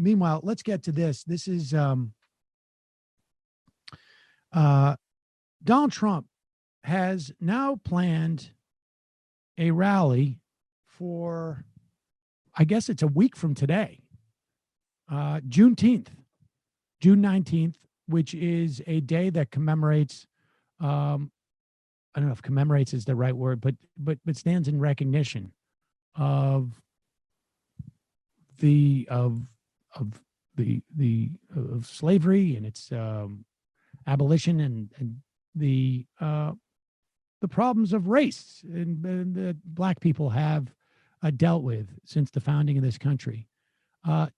Meanwhile, let's get to this. This is Donald Trump has now planned a rally for, I guess it's a week from today, Juneteenth, June 19th, which is a day that commemorates, I don't know if commemorates is the right word, but stands in recognition of of slavery and its abolition and the problems of race and that Black people have dealt with since the founding of this country.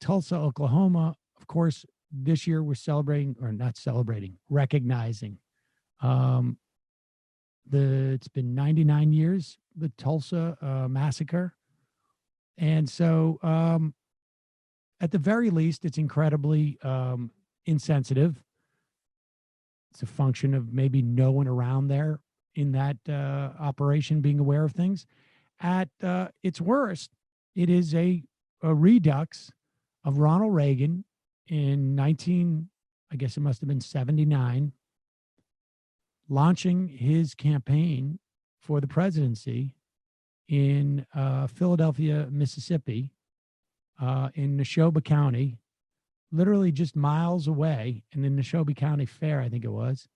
Tulsa, Oklahoma, of course, this year we're recognizing it's been 99 years, the Tulsa massacre. And so at the very least, it's incredibly insensitive. It's a function of maybe no one around there in that operation being aware of things. At its worst, it is a redux of Ronald Reagan in I guess it must have been 79, launching his campaign for the presidency in Philadelphia, Mississippi, in Neshoba County, literally just miles away, in the Neshoba County Fair, I think it was,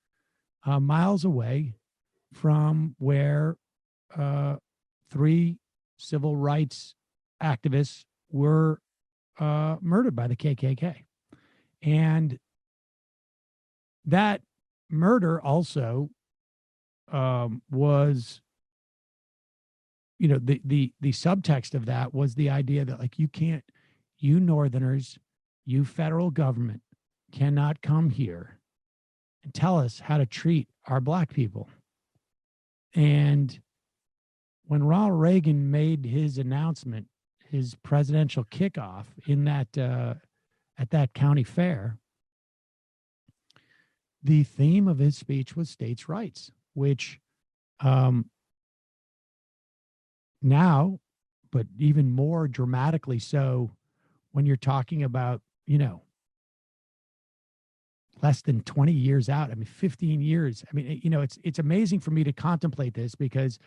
miles away from where 3 civil rights activists were murdered by the KKK. And that murder also was, the subtext of that was the idea that, like, you Northerners, you federal government cannot come here and tell us how to treat our Black people. And when Ronald Reagan made his announcement, his presidential kickoff in that at that county fair, the theme of his speech was states' rights, which now, but even more dramatically so when you're talking about, less than 20 years out. I mean, 15 years. I mean, it's amazing for me to contemplate this, because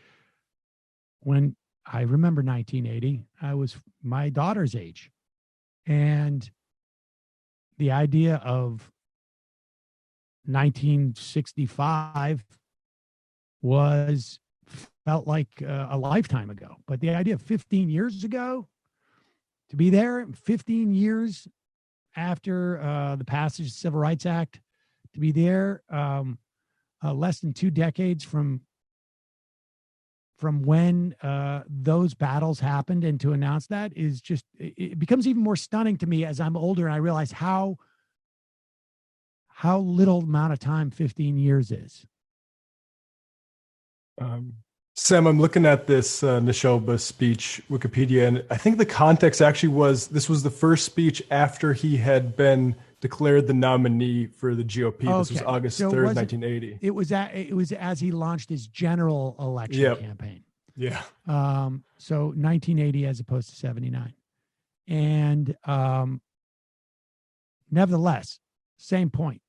when I remember 1980, I was my daughter's age. And the idea of 1965 felt like a lifetime ago. But the idea of 15 years ago, to be there 15 years after the passage of the Civil Rights Act, to be there less than 2 decades from when those battles happened, and to announce that is just, it becomes even more stunning to me as I'm older and I realize how little amount of time 15 years is. Sam, I'm looking at this Neshoba speech, Wikipedia, and I think the context actually was this was the first speech after he had been declared the nominee for the GOP. Okay. This was August 3rd, 1980. It was as he launched his general election campaign. Yeah. So 1980 as opposed to 79. And nevertheless, same point.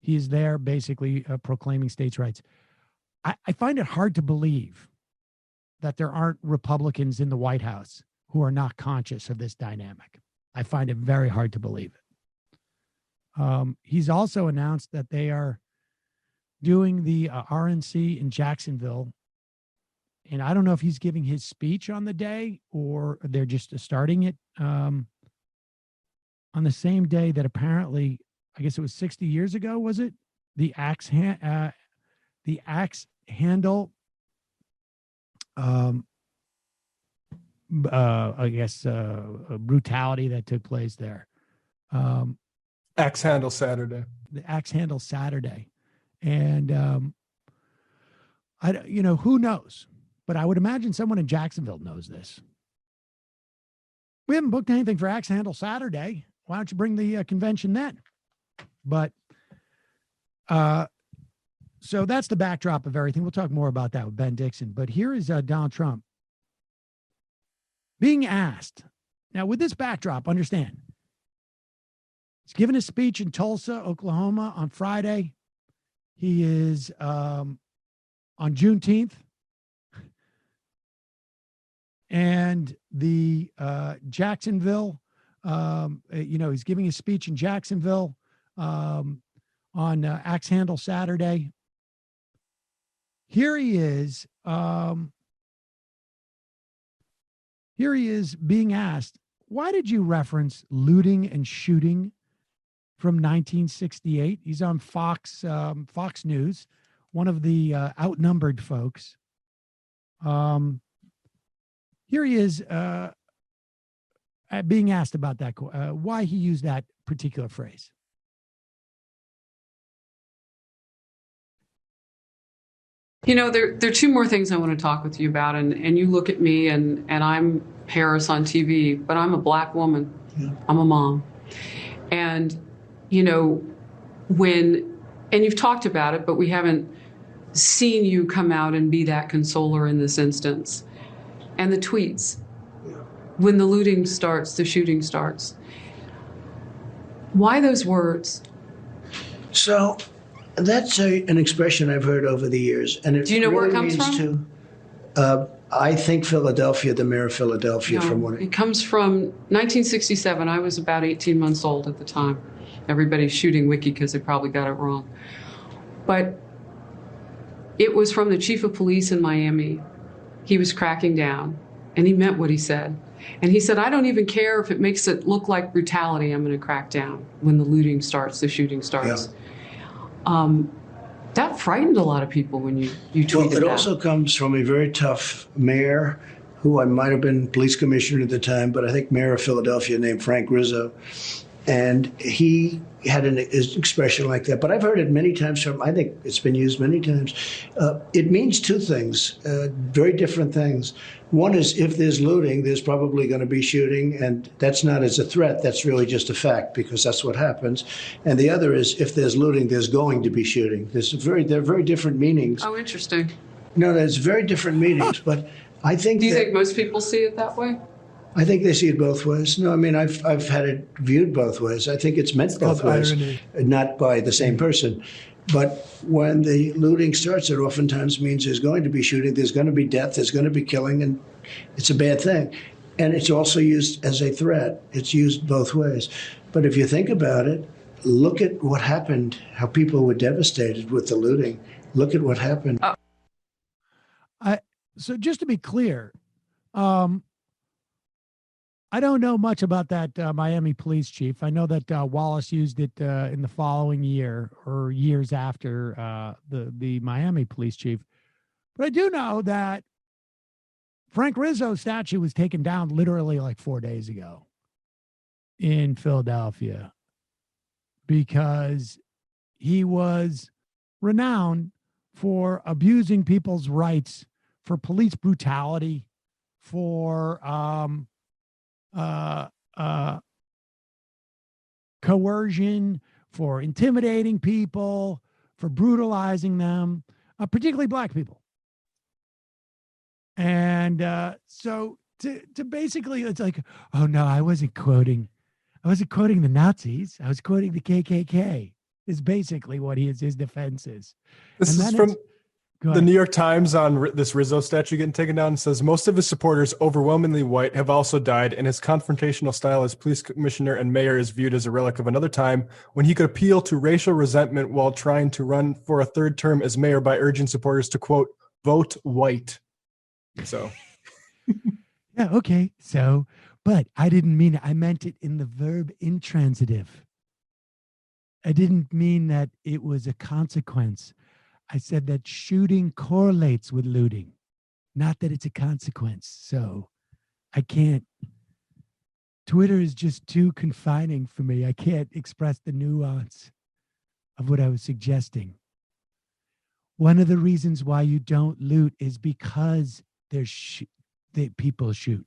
He is there basically proclaiming states' rights. I find it hard to believe that there aren't Republicans in the White House who are not conscious of this dynamic. I find it very hard to believe it. He's also announced that they are doing the RNC in Jacksonville. And I don't know if he's giving his speech on the day or they're just starting it on the same day that apparently, I guess it was 60 years ago, was it? The axe handle, brutality that took place there. Axe handle Saturday. The axe handle Saturday. And, who knows? But I would imagine someone in Jacksonville knows this. We haven't booked anything for Axe Handle Saturday. Why don't you bring the convention then? But, so that's the backdrop of everything. We'll talk more about that with Ben Dixon. But here is Donald Trump being asked. Now, with this backdrop, understand, he's given a speech in Tulsa, Oklahoma on Friday. He is on Juneteenth. And the Jacksonville, he's giving a speech in Jacksonville on Axe Handle Saturday. Here he is being asked, why did you reference looting and shooting from 1968? He's on Fox News, one of the outnumbered folks. Here he is being asked about that, why he used that particular phrase. There are two more things I want to talk with you about. And you look at me and I'm Harris on TV, but I'm a Black woman. Yeah. I'm a mom. And, and you've talked about it, but we haven't seen you come out and be that consoler in this instance. And the tweets, when the looting starts, the shooting starts. Why those words? So that's an expression I've heard over the years. And do you know where it comes from? I think Philadelphia, the mayor of Philadelphia, it comes from 1967. I was about 18 months old at the time. Everybody's shooting Wiki because they probably got it wrong. But it was from the chief of police in Miami. He was cracking down, and he meant what he said. And he said, I don't even care if it makes it look like brutality, I'm going to crack down when the looting starts, the shooting starts. Yeah. That frightened a lot of people when you tweeted that. It also comes from a very tough mayor, who I might have been police commissioner at the time, but I think mayor of Philadelphia, named Frank Rizzo. And he had an expression like that. But I've heard it many times from, I think it's been used many times. It means two things, very different things. One is, if there's looting, there's probably going to be shooting. And that's not as a threat. That's really just a fact, because that's what happens. And the other is, if there's looting, there's going to be shooting. They're very different meanings. Oh, interesting. No, there's very different meanings. But I think Do you think most people see it that way? I think they see it both ways. No, I mean, I've had it viewed both ways. I think it's meant both ways, not by the same person. But when the looting starts, it oftentimes means there's going to be shooting, there's going to be death, there's going to be killing, and it's a bad thing. And it's also used as a threat. It's used both ways. But if you think about it, look at what happened, how people were devastated with the looting. Look at what happened. So just to be clear, I don't know much about that Miami police chief. I know that Wallace used it in the following year or years after the Miami police chief. But I do know that Frank Rizzo's statue was taken down literally like 4 days ago in Philadelphia because he was renowned for abusing people's rights, for police brutality, for coercion, for intimidating people, for brutalizing them, particularly Black people. And so to basically, it's like, oh no, I wasn't quoting the Nazis. I was quoting the KKK is basically what his defense is. This is from the New York Times on this Rizzo statue getting taken down. It says, most of his supporters, overwhelmingly white, have also died, and his confrontational style as police commissioner and mayor is viewed as a relic of another time when he could appeal to racial resentment while trying to run for a third term as mayor by urging supporters to, quote, vote white. So. Yeah, okay. So, but I didn't mean it. I meant it in the verb intransitive. I didn't mean that it was a consequence. I said that shooting correlates with looting, not that it's a consequence. So I can't, Twitter is just too confining for me. I can't express the nuance of what I was suggesting. One of the reasons why you don't loot is because people shoot.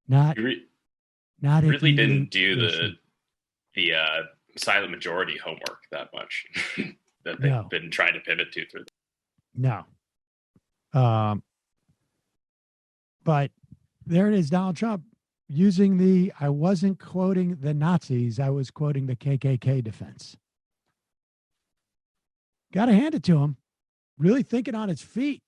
Not really didn't do the silent majority homework that much. That they've been trying to pivot to through. No. But There it is, Donald Trump using I wasn't quoting the Nazis, I was quoting the KKK defense. Got to hand it to him. Really thinking on his feet.